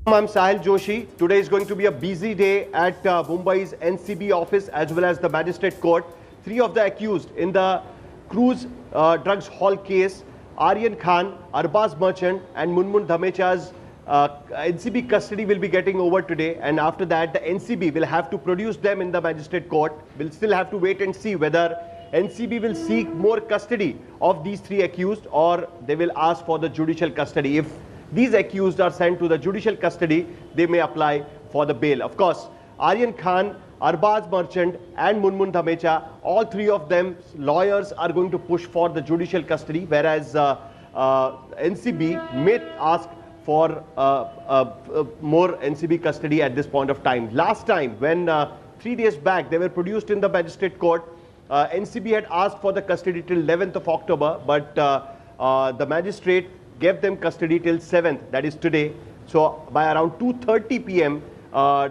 I'm Sahil Joshi. Today is going to be a busy day at Mumbai's NCB office as well as the magistrate court. Three of the accused in the cruise drugs haul case, Aryan Khan, Arbaz Merchant and Munmun Dhamecha's NCB custody will be getting over today, and after that the NCB will have to produce them in the magistrate court. We'll still have to wait and see whether NCB will seek more custody of these three accused or they will ask for the judicial custody. If these accused are sent to the judicial custody, they may apply for the bail. Of course, Aryan Khan, Arbaz Merchant and Munmun Dhamecha, all three of them lawyers are going to push for the judicial custody, whereas NCB may ask for more NCB custody at this point of time. Last time, when 3 days back they were produced in the magistrate court, NCB had asked for the custody till 11th of October, but the magistrate gave them custody till 7th, that is today. So by around 2:30 p.m.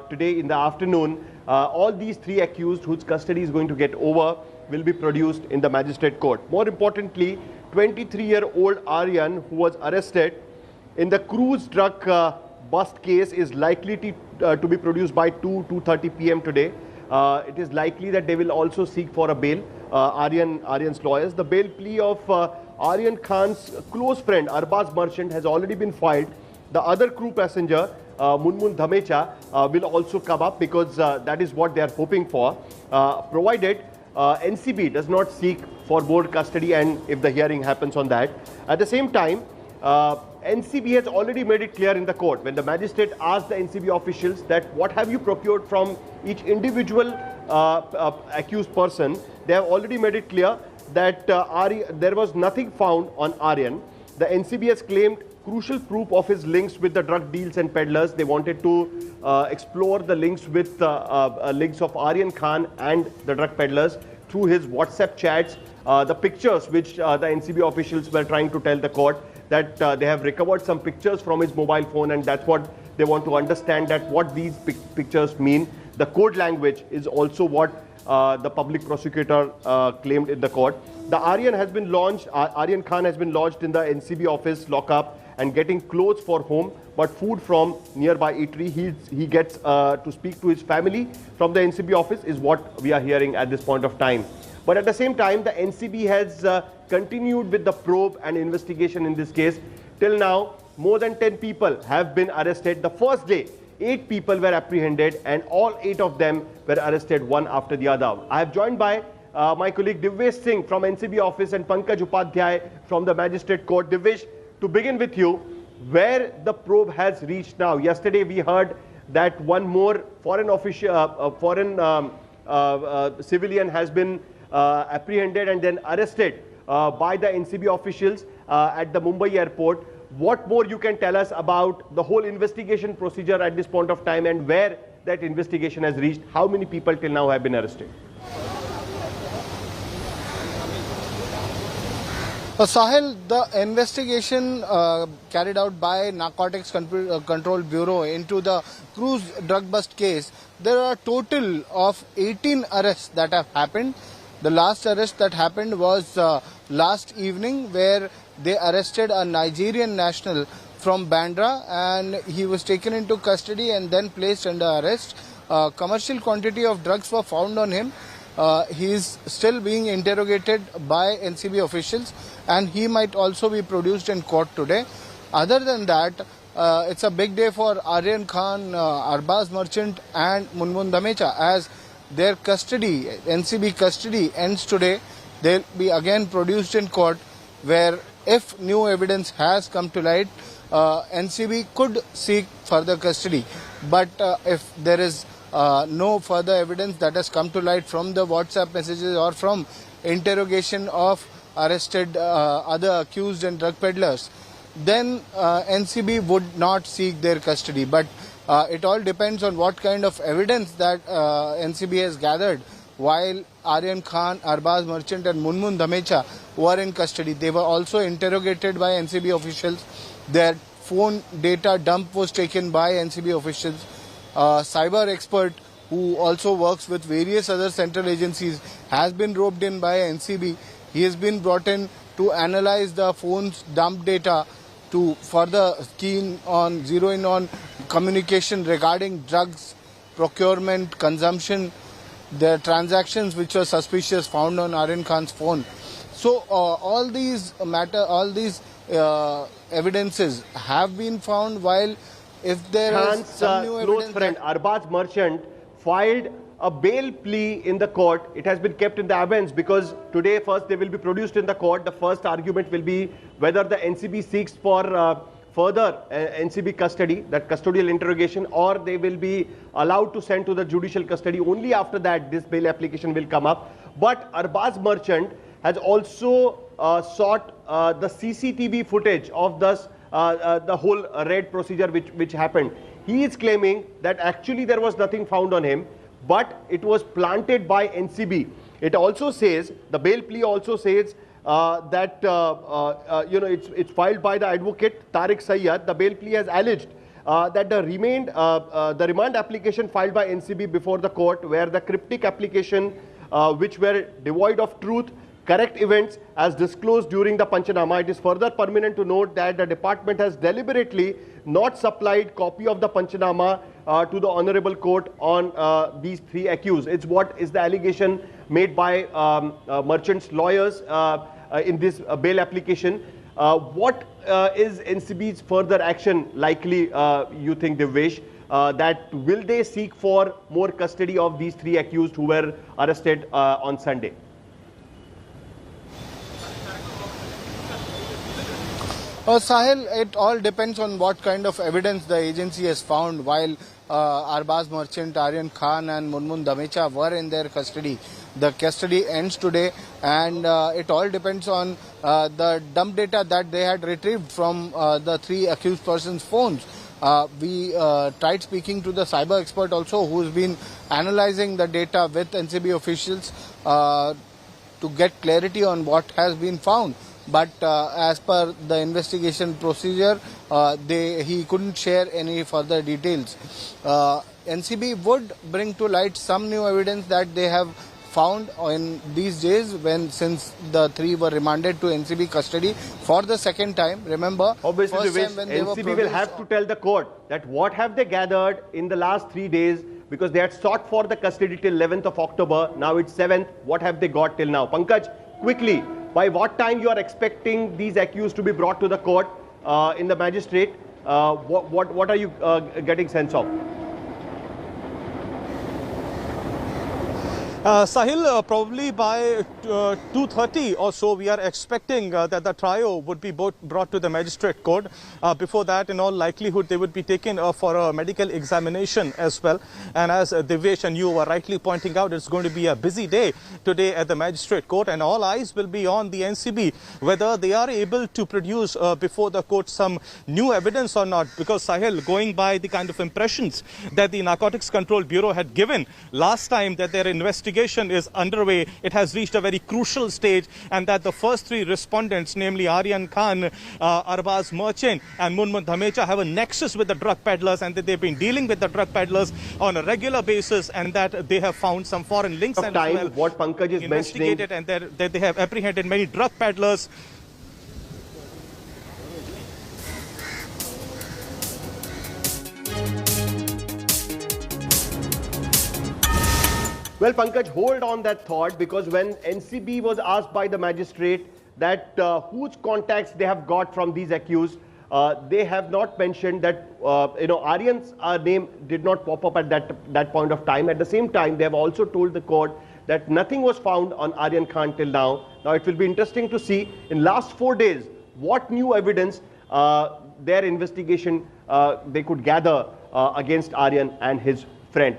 Today in the afternoon, all these three accused whose custody is going to get over will be produced in the magistrate court. More importantly, 23-year-old Aryan, who was arrested in the cruise drug bust case, is likely to be produced by 2:30 p.m. today. It is likely that they will also seek for a bail, Aryan's lawyers. The bail plea of Aryan Khan's close friend Arbaz Merchant has already been filed. The other crew passenger, Munmun Dhamecha, will also come up because that is what they are hoping for, provided NCB does not seek for more custody and if the hearing happens on that. At the same time, NCB has already made it clear in the court when the magistrate asked the NCB officials that what have you procured from each individual accused person. They have already made it clear that there was nothing found on Aryan. The NCB has claimed crucial proof of his links with the drug deals and peddlers. They wanted to explore the links with links of Aryan Khan and the drug peddlers through his WhatsApp chats, the pictures which the NCB officials were trying to tell the court that they have recovered some pictures from his mobile phone, and that's what they want to understand, that what these pictures mean. The code language is also what the public prosecutor claimed in the court. The Aryan Khan has been lodged in the NCB office lockup and getting clothes for home, but food from nearby eatery. He gets to speak to his family from the NCB office is what we are hearing at this point of time. But at the same time, the NCB has continued with the probe and investigation in this case. Till now, more than 10 people have been arrested. The first day, 8 people were apprehended and all 8 of them were arrested one after the other. I have joined by my colleague Divyesh Singh from NCB office and Pankaj Upadhyay from the magistrate court. Divyesh, to begin with you, where the probe has reached now. Yesterday we heard that one more foreign civilian has been apprehended and then arrested by the NCB officials at the Mumbai airport. What more you can tell us about the whole investigation procedure at this point of time and where that investigation has reached? How many people till now have been arrested? Sahil, the investigation carried out by Narcotics Control Bureau into the cruise drug bust case, there are a total of 18 arrests that have happened. The last arrest that happened was last evening, where they arrested a Nigerian national from Bandra and he was taken into custody and then placed under arrest. Commercial quantity of drugs were found on him. He is still being interrogated by NCB officials and he might also be produced in court today. Other than that, it's a big day for Aryan Khan, Arbaz Merchant and Munmun Dhamecha, as their custody, NCB custody, ends today. They'll be again produced in court, where if new evidence has come to light, NCB could seek further custody. But if there is no further evidence that has come to light from the WhatsApp messages or from interrogation of arrested other accused and drug peddlers, then NCB would not seek their custody. But it all depends on what kind of evidence that NCB has gathered while Aryan Khan, Arbaz Merchant and Munmun Dhamecha were in custody. They were also interrogated by NCB officials. Their phone data dump was taken by NCB officials. Cyber expert who also works with various other central agencies has been roped in by NCB. He has been brought in to analyze the phone's dump data to further zero in on communication regarding drugs, procurement, consumption, their transactions which were suspicious found on Aryan Khan's phone. So all these evidences have been found, while if there is Khan's some new close evidence friend Arbaz Merchant filed a bail plea in the court. It has been kept in the abeyance because today first they will be produced in the court. The first argument will be whether the NCB seeks for further NCB custody, that custodial interrogation, or they will be allowed to send to the judicial custody. Only after that this bail application will come up. But Arbaz Merchant has also sought the CCTV footage of the whole raid procedure which happened. He is claiming that actually there was nothing found on him, but it was planted by NCB. It also says, the bail plea also says that it's filed by the advocate Tariq Sayyad. The bail plea has alleged that the remand application filed by NCB before the court, where the cryptic application which were devoid of truth, correct events as disclosed during the Panchanama. It is further pertinent to note that the department has deliberately not supplied copy of the Panchanama to the Honorable Court on these three accused. It's what is the allegation made by Merchant's lawyers in this bail application. What is NCB's further action likely, you think, Divyesh? That will they seek for more custody of these three accused who were arrested on Sunday? Sahil, it all depends on what kind of evidence the agency has found while Arbaz Merchant, Aryan Khan and Munmun Dhamecha were in their custody. The custody ends today, and it all depends on the dump data that they had retrieved from the three accused persons' phones. We tried speaking to the cyber expert also, who's been analyzing the data with NCB officials to get clarity on what has been found. But as per the investigation procedure, he couldn't share any further details. NCB would bring to light some new evidence that they have found in these days, since the three were remanded to NCB custody for the second time. Remember, obviously, NCB will have to tell the court that what have they gathered in the last 3 days, because they had sought for the custody till 11th of October. Now it's 7th. What have they got till now? Pankaj, quickly, by what time you are expecting these accused to be brought to the court in the magistrate? What are you getting sense of? Sahil, probably by 2:30 or so, we are expecting that the trio would be brought to the magistrate court. Before that, in all likelihood, they would be taken for a medical examination as well. And as Divyesh and you were rightly pointing out, it's going to be a busy day today at the magistrate court, and all eyes will be on the NCB, whether they are able to produce before the court some new evidence or not. Because Sahil, going by the kind of impressions that the Narcotics Control Bureau had given last time that their investigation is underway, it has reached a very crucial stage, and that the first three respondents, namely Aryan Khan, Arbaz Merchant and Munmun Dhamecha, have a nexus with the drug peddlers, and that they've been dealing with the drug peddlers on a regular basis, and that they have found some foreign links and time, well what Pankaj is investigated, and that they have apprehended many drug peddlers. Well, Pankaj, hold on that thought, because when NCB was asked by the magistrate that whose contacts they have got from these accused, they have not mentioned that Aryan's name did not pop up at that point of time. At the same time, they have also told the court that nothing was found on Aryan Khan till now. Now, it will be interesting to see in last 4 days what new evidence their investigation they could gather against Aryan and his friend.